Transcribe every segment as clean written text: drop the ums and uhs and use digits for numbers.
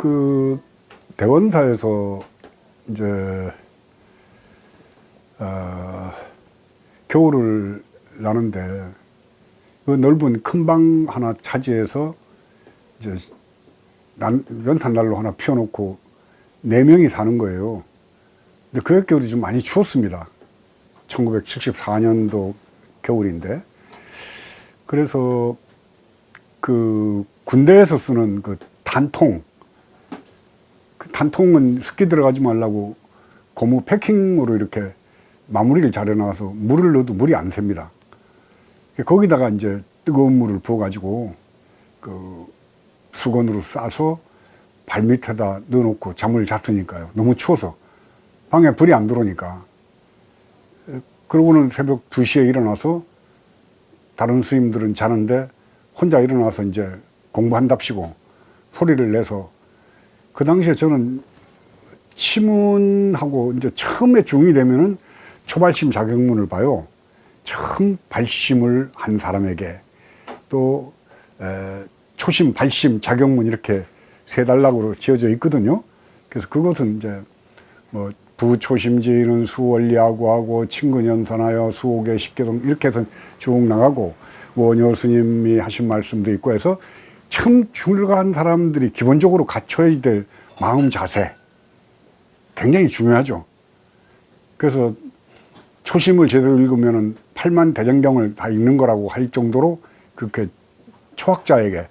그 대원사에서 이제 겨울을 나는데 그 넓은 큰 방 하나 차지해서 이제 연탄 난로 하나 피워놓고 4명이 사는 거예요. 근데 그 겨울이 좀 많이 추웠습니다. 1974년도 겨울인데, 그래서 그 군대에서 쓰는 그 단통, 그 단통은 습기 들어가지 말라고 고무 패킹으로 이렇게 마무리를 잘 해놔서 물을 넣어도 물이 안 셉니다. 거기다가 이제 뜨거운 물을 부어가지고 그 수건으로 싸서 발 밑에다 넣어놓고 잠을 잤으니까요. 너무 추워서 방에 불이 안 들어오니까. 그러고는 새벽 2시에 일어나서 다른 스님들은 자는데 혼자 일어나서 이제 공부한답시고 소리를 내서, 그 당시에 저는 치문하고 이제 처음에 중2 되면은 초발심 자격문을 봐요. 처음 발심을 한 사람에게 또 초심, 발심, 자격문 이렇게 3단락으로 지어져 있거든요. 그래서 그것은 이제 뭐 부초심지는 수원리하고하고 친근연선하여 수옥의 십계동 이렇게 해서 쭉 나가고, 원효 스님이 하신 말씀도 있고 해서 처음 출가한 사람들이 기본적으로 갖춰야 될 마음 자세 굉장히 중요하죠. 그래서 초심을 제대로 읽으면은 8만 대정경을 다 읽는 거라고 할 정도로 그렇게 초학자에게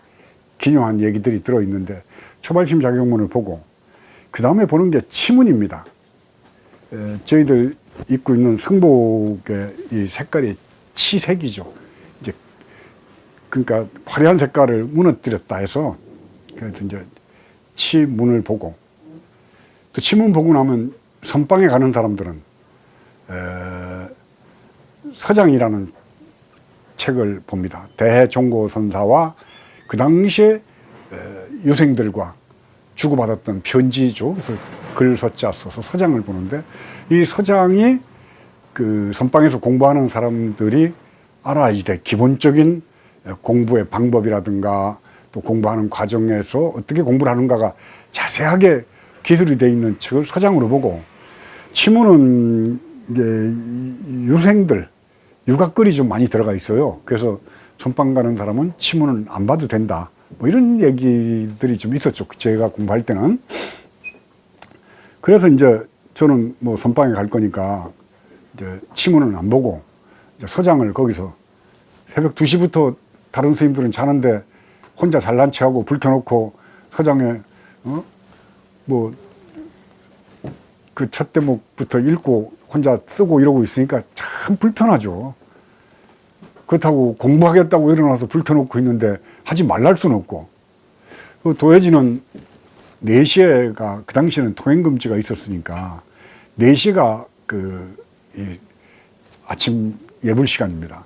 기묘한 얘기들이 들어있는데, 초발심 자격문을 보고 그 다음에 보는 게 치문입니다. 저희들 입고 있는 승복의 이 색깔이 치색이죠. 이제 그러니까 화려한 색깔을 무너뜨렸다 해서, 그래서 이제 치문을 보고, 또 치문 보고 나면 선방에 가는 사람들은 서장이라는 책을 봅니다. 대종고선사와 그 당시에 유생들과 주고받았던 편지죠. 그래서 글서자 써서 서장을 보는데, 이 서장이 그 선방에서 공부하는 사람들이 알아야 될 기본적인 공부의 방법이라든가 또 공부하는 과정에서 어떻게 공부를 하는가가 자세하게 기술이 되어 있는 책을 서장으로 보고, 치문은 이제 유생들, 유각글이 좀 많이 들어가 있어요. 그래서 선방 가는 사람은 치문은 안 봐도 된다. 뭐 이런 얘기들이 좀 있었죠. 제가 공부할 때는. 그래서 이제 저는 뭐 선방에 갈 거니까 이제 치문은 안 보고 이제 서장을 거기서 새벽 2시부터 다른 스님들은 자는데 혼자 잘난 체하고 불 켜놓고 서장에 뭐 그 첫 대목부터 읽고 혼자 쓰고 이러고 있으니까 참 불편하죠. 그렇다고 공부하겠다고 일어나서 불 켜놓고 있는데 하지 말랄 수는 없고, 그 도해지는 4시에가 그 당시에는 통행금지가 있었으니까 4시가 그 아침 예불 시간입니다.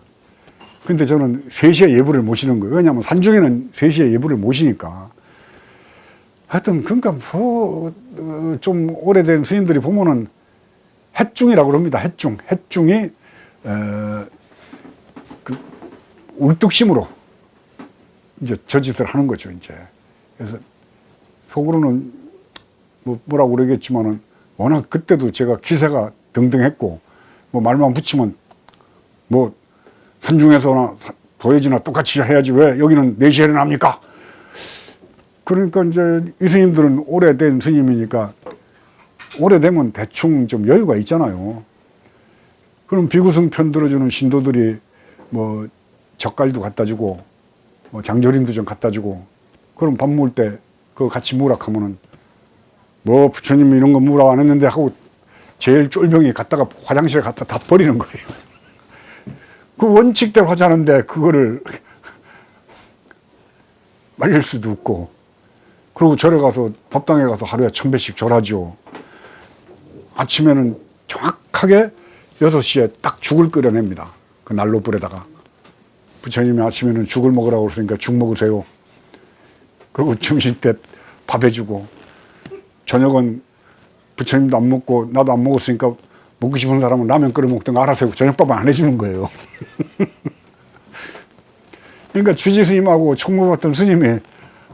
근데 저는 3시에 예불을 모시는 거예요. 왜냐하면 산중에는 3시에 예불을 모시니까. 하여튼 그러니까 뭐 좀 오래된 스님들이 보면은 햇중이라고 그럽니다. 햇중이 그 울뚝심으로 이제 저짓을 하는 거죠, 이제. 그래서 속으로는 뭐라고 그러겠지만은 워낙 그때도 제가 기세가 등등했고, 뭐 말만 붙이면 뭐 산중에서나 도해지나 똑같이 해야지 왜 여기는 4시에 일어납니까? 그러니까 이제 이 스님들은 오래된 스님이니까 오래되면 대충 좀 여유가 있잖아요. 그럼 비구승 편 들어주는 신도들이 뭐 젓갈도 갖다 주고 뭐 장조림도 좀 갖다 주고, 그럼 밥 먹을 때 그거 같이 먹으라 하면은 뭐 부처님이 이런 거 먹으라고 안 했는데 하고 제일 쫄병이 갖다가 화장실에 갖다 다 버리는 거예요. 그 원칙대로 하자는데 그거를 말릴 수도 없고, 그리고 절에 가서 법당에 가서 하루에 1000배씩 절하죠. 아침에는 정확하게 6시에 딱 죽을 끓여냅니다. 그 난로불에다가. 부처님이 아침에는 죽을 먹으라고 그러니까 죽 먹으세요. 그리고 점심 때 밥 해주고, 저녁은 부처님도 안 먹고 나도 안 먹었으니까 먹고 싶은 사람은 라면 끓여 먹든가 알아서 저녁밥은 안 해주는 거예요. 그러니까 주지 스님하고 총무 받던 스님이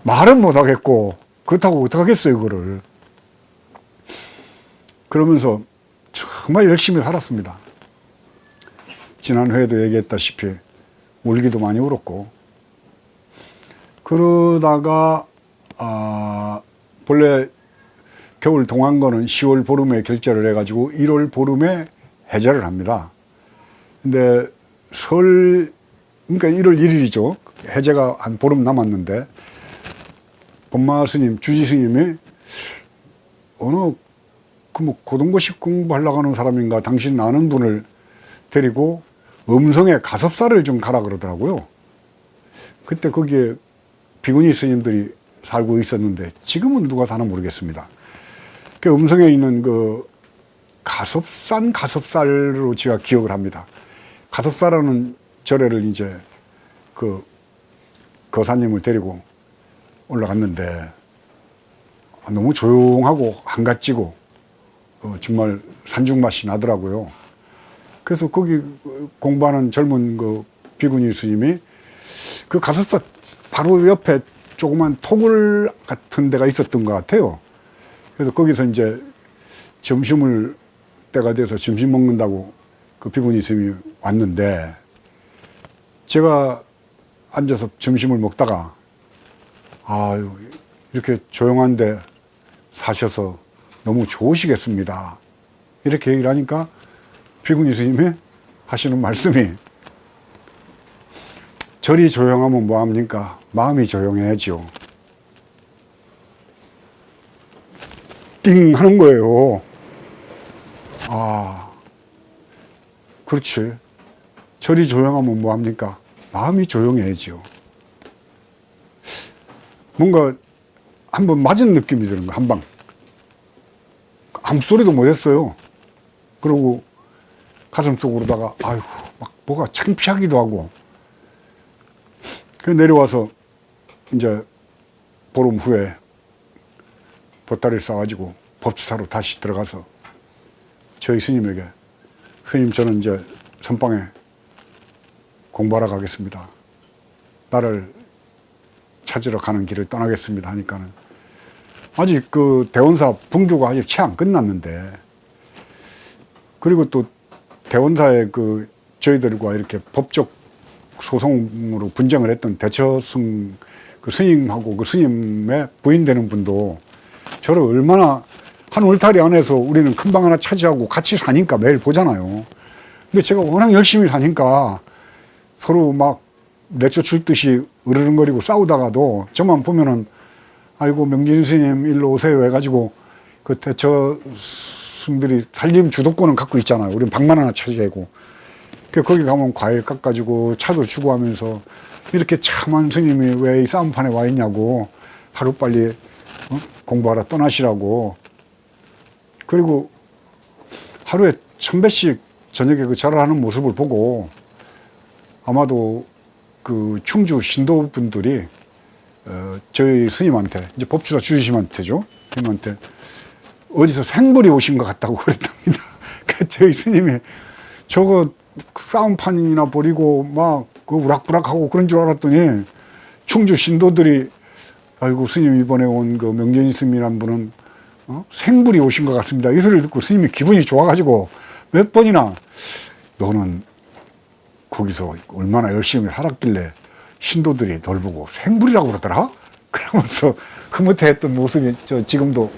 말은 못 하겠고 그렇다고 어떡하겠어요, 그거를. 그러면서 정말 열심히 살았습니다. 지난 회에도 얘기했다시피 울기도 많이 울었고. 그러다가 본래 겨울 동안거는 10월 보름에 결제를 해가지고 1월 보름에 해제를 합니다. 근데 그러니까 1월 1일이죠. 해제가 한 보름 남았는데 본마 스님, 주지 스님이 어느 뭐 고등고시 공부하려고 하는 사람인가 당신 아는 분을 데리고 음성에 가섭사를 좀 가라 그러더라고요. 그때 거기에 비구니 스님들이 살고 있었는데 지금은 누가 사나 모르겠습니다. 그 음성에 있는 그 가섭살로 제가 기억을 합니다. 가섭사라는 절에를 이제 그 거사님을 데리고 올라갔는데 너무 조용하고 한가지고 정말 산중맛이 나더라고요. 그래서 거기 공부하는 젊은 그 비구니 스님이 그 가섭사 바로 옆에 조그만 토굴 같은 데가 있었던 것 같아요. 그래서 거기서 이제 점심을 때가 돼서 점심 먹는다고 그 비구니 스님이 왔는데 제가 앉아서 점심을 먹다가 아유 이렇게 조용한데 사셔서 너무 좋으시겠습니다. 이렇게 얘기를 하니까 비구니 스님이 하시는 말씀이 절이 조용하면 뭐합니까? 마음이 조용해야죠. 띵 하는 거예요. 아, 그렇지. 절이 조용하면 뭐합니까? 마음이 조용해야죠. 뭔가 한번 맞은 느낌이 드는 거, 한 방. 아무 소리도 못 했어요. 그러고 가슴 속으로다가, 아이고, 막 뭐가 창피하기도 하고. 그 내려와서 이제 보름 후에 보따리를 싸가지고 법주사로 다시 들어가서 저희 스님에게 스님 저는 이제 선방에 공부하러 가겠습니다. 나를 찾으러 가는 길을 떠나겠습니다 하니까는 아직 그 대원사 분교가 아직 채 안 끝났는데 그리고 또 대원사의 그 저희들과 이렇게 법적 소송으로 분쟁을 했던 대처승 그 스님하고 그 스님의 부인되는 분도 저를 얼마나 한 울타리 안에서 우리는 큰 방 하나 차지하고 같이 사니까 매일 보잖아요. 근데 제가 워낙 열심히 사니까 서로 막 내쫓을 듯이 으르렁거리고 싸우다가도 저만 보면은 아이고 명진 스님 일로 오세요 해가지고 그 대처승들이 살림 주도권은 갖고 있잖아요. 우리는 방만 하나 차지하고. 거기 가면 과일 깎아주고 차도 주고 하면서 이렇게 참한 스님이 왜 이 싸움판에 와 있냐고 하루빨리 공부하러 떠나시라고. 그리고 하루에 1000배씩 저녁에 그 절을 하는 모습을 보고 아마도 그 충주 신도분들이 저희 스님한테 이제 법주사 주지심한테죠. 스님한테 어디서 생불이 오신 것 같다고 그랬답니다. 저희 스님이 저거 싸움판이나 버리고 막 그 우락부락하고 그런 줄 알았더니 충주 신도들이 아이고 스님 이번에 온 그 명진 스님이란 분은 생불이 오신 것 같습니다. 이 소리를 듣고 스님이 기분이 좋아가지고 몇 번이나 너는 거기서 얼마나 열심히 살았길래 신도들이 널 보고 생불이라고 그러더라? 그러면서 흐뭇해했던 모습이 저 지금도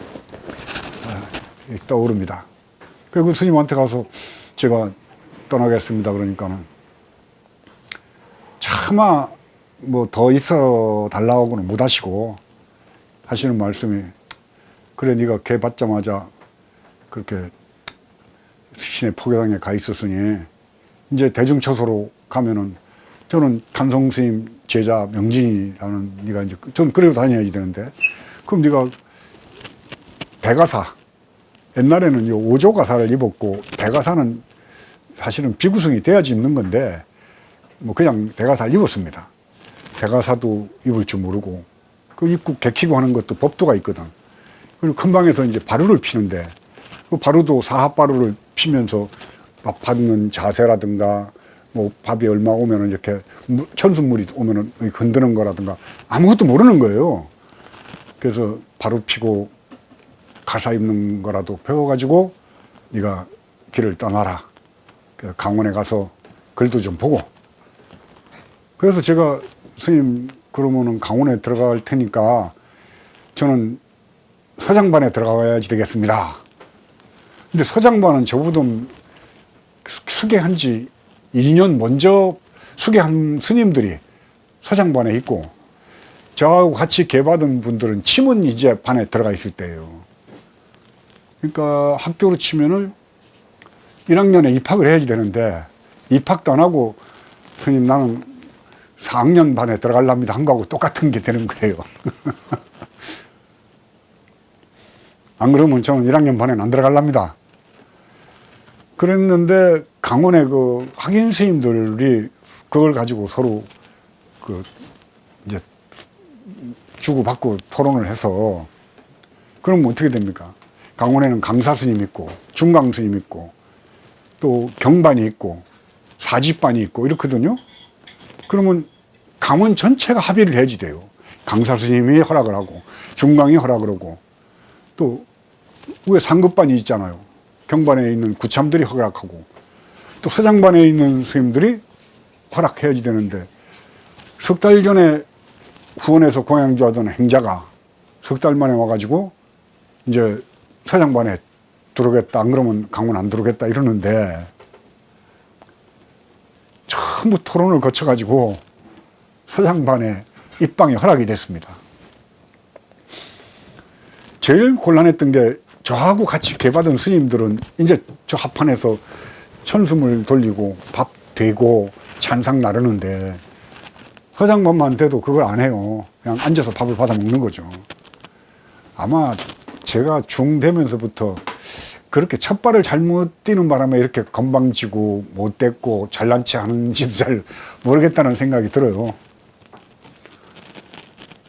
떠오릅니다. 그리고 스님한테 가서 제가 떠나겠습니다 그러니까는 차마 뭐 더 있어 달라고는 못 하시고 하시는 말씀이 그래 네가 개 받자마자 그렇게 신의 포교당에 가 있었으니 이제 대중처소로 가면은 저는 탄성 스님 제자 명진이라는 네가 이제 전 그래도 다녀야지 되는데 그럼 네가 대가사 옛날에는 요 오조 가사를 입었고 대가사는 사실은 비구성이 돼야지 입는 건데 뭐 그냥 대가사를 입었습니다. 대가사도 입을 줄 모르고 그 입고 개키고 하는 것도 법도가 있거든. 그리고 큰 방에서 이제 바루를 피는데 그 바루도 사합바루를 피면서 밥 받는 자세라든가 뭐 밥이 얼마 오면은 이렇게 천수물이 오면은 흔드는 거라든가 아무것도 모르는 거예요. 그래서 바로 피고 가사 입는 거라도 배워가지고 네가 길을 떠나라. 그래서 강원에 가서 글도 좀 보고. 그래서 제가 스님 그러면은 강원에 들어갈 테니까 저는 서장반에 들어가야지 되겠습니다. 근데 서장반은 저보다 수계한 지 2년 먼저 수계한 스님들이 서장반에 있고 저하고 같이 계받은 분들은 침은 이제 반에 들어가 있을 때예요. 그러니까 학교로 치면은 1학년에 입학을 해야지 되는데 입학도 안 하고 스님 나는 4학년 반에 들어가랍니다 한 거하고 똑같은 게 되는 거예요. 안 그러면 저는 1학년 반에는 안 들어가랍니다. 그랬는데 강원의 그 학인 스님들이 그걸 가지고 서로 그 이제 주고받고 토론을 해서 그러면 어떻게 됩니까? 강원에는 강사 스님 있고 중강 스님 있고 또 경반이 있고 사집반이 있고 이렇거든요. 그러면 강원 전체가 합의를 해야지 돼요. 강사 스님이 허락을 하고 중강이 허락을 하고 또 위에 상급반이 있잖아요. 경반에 있는 구참들이 허락하고 또 서장반에 있는 스님들이 허락해야지 되는데 석 달 전에 후원해서 공양주 하던 행자가 석 달 만에 와가지고 이제 서장반에 들어오겠다 안 그러면 강원 안 들어오겠다 이러는데 전부 토론을 거쳐가지고 서장반에 입방이 허락이 됐습니다. 제일 곤란했던 게 저하고 같이 계받은 스님들은 이제 저 합판에서 천숨을 돌리고 밥 되고 찬상 나르는데 서장반만 돼도 그걸 안 해요. 그냥 앉아서 밥을 받아 먹는 거죠. 아마 제가 중 되면서부터 그렇게 첫 발을 잘못 뛰는 바람에 이렇게 건방지고 못됐고 잘난 체 하는지도 잘 모르겠다는 생각이 들어요.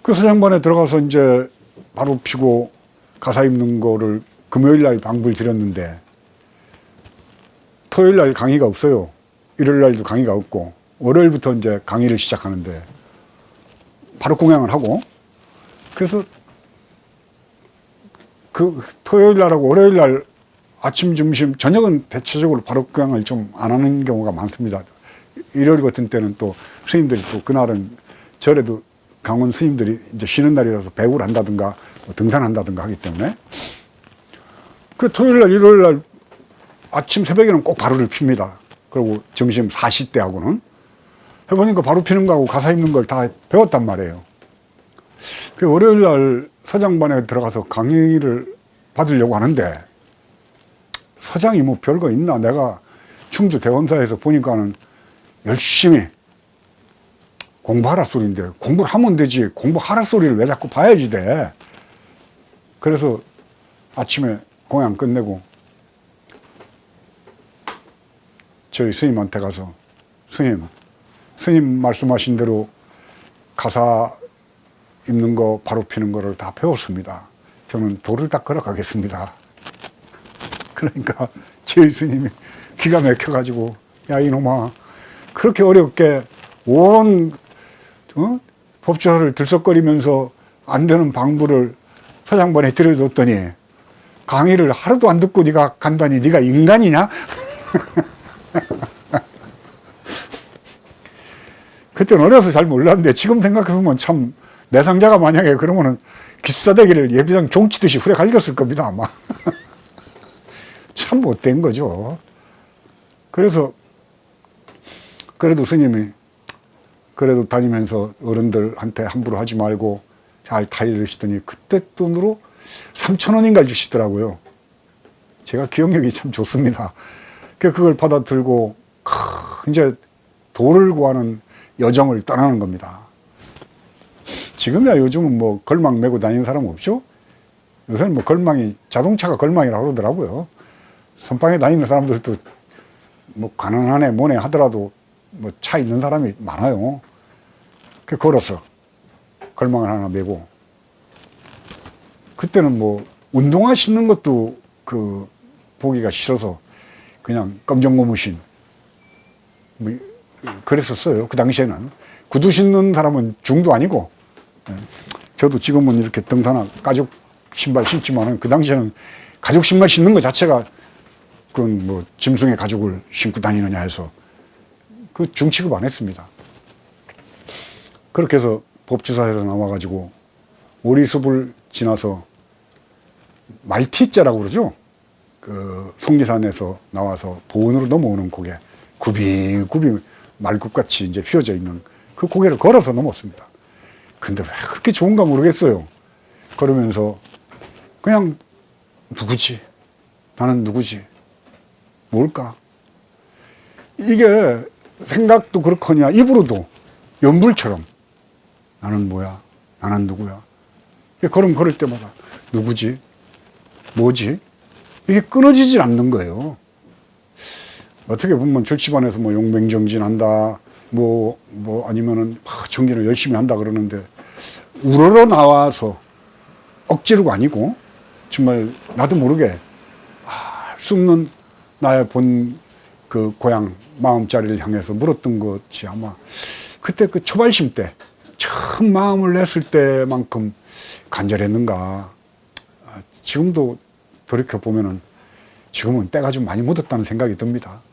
그 서장반에 들어가서 이제 바로 피고 가사 입는 거를 금요일 날 방불 드렸는데 토요일 날 강의가 없어요. 일요일 날도 강의가 없고 월요일부터 이제 강의를 시작하는데 바로 공양을 하고 그래서 그 토요일 날하고 월요일 날 아침, 점심, 저녁은 대체적으로 바로 공양을 좀 안 하는 경우가 많습니다. 일요일 같은 때는 또 스님들이 또 그날은 절에도 강원 스님들이 이제 쉬는 날이라서 배구를 한다든가 뭐 등산한다든가 하기 때문에 그 토요일 날, 일요일 날 아침 새벽에는 꼭 바로를 핍니다. 그리고 점심 4시 때하고는 해보니까 바로 피는 거하고 가사 입는 걸 다 배웠단 말이에요. 그 월요일 날 서장반에 들어가서 강의를 받으려고 하는데 서장이 뭐 별거 있나? 내가 충주 대원사에서 보니까는 열심히 공부하라 소리인데 공부를 하면 되지 공부하라 소리를 왜 자꾸 봐야지 돼. 그래서 아침에 공양 끝내고 저희 스님한테 가서 스님 말씀하신 대로 가사 입는 거 바로 피는 거를 다 배웠습니다. 저는 돌을 닦으러 가겠습니다. 그러니까 저희 스님이 기가 막혀가지고 야 이놈아 그렇게 어렵게 온 법조사를 들썩거리면서 안 되는 방부를 서장반에 들여줬더니 강의를 하루도 안 듣고 네가 간다니 네가 인간이냐? 그때는 어려서 잘 몰랐는데 지금 생각해보면 참 내상자가 만약에 그러면은 기숙사대기를 예비장 종치듯이 후려 갈겼을 겁니다 아마. 참 못된 거죠. 그래서 그래도 스님이 그래도 다니면서 어른들한테 함부로 하지 말고 잘 타이르시더니 그때 돈으로 3,000원인가 주시더라고요. 제가 기억력이 참 좋습니다. 그걸 받아 들고 이제 도를 구하는 여정을 떠나는 겁니다. 지금이야 요즘은 뭐 걸망 메고 다니는 사람 없죠? 요새는 뭐 걸망이 자동차가 걸망이라고 그러더라고요. 선방에 다니는 사람들도 뭐 가난하네 뭐네 하더라도 뭐 차 있는 사람이 많아요. 그 걸어서 걸망을 하나 메고 그때는 뭐 운동화 신는 것도 그 보기가 싫어서 그냥 검정 고무신 뭐 그랬었어요. 그 당시에는 구두 신는 사람은 중도 아니고 저도 지금은 이렇게 등산화 가죽 신발 신지만은 그 당시에는 가죽 신발 신는 것 자체가 그건 뭐 짐승의 가죽을 신고 다니느냐 해서 그 중취급 안 했습니다. 그렇게 해서 법주사에서 나와가지고 오리숲을 지나서 말티자라고 그러죠. 그 속리산에서 나와서 보은으로 넘어오는 고개, 굽이굽이 말굽같이 이제 휘어져 있는 그 고개를 걸어서 넘었습니다. 근데 왜 그렇게 좋은가 모르겠어요. 걸으면서 그냥 누구지? 나는 누구지? 뭘까? 이게 생각도 그렇거냐 입으로도 연불처럼 나는 뭐야? 나는 누구야? 걸음 걸을 때마다 누구지? 뭐지? 이게 끊어지질 않는 거예요. 어떻게 보면 절치반에서 뭐 용맹정진한다, 뭐 아니면은 정진을 열심히 한다 그러는데 우러러 나와서 억지로가 아니고 정말 나도 모르게 알 수 없는 나의 본 그 고향 마음자리를 향해서 물었던 것이 아마 그때 그 초발심 때 처음 마음을 냈을 때만큼 간절했는가. 지금도 돌이켜 보면은 지금은 때가 좀 많이 묻었다는 생각이 듭니다.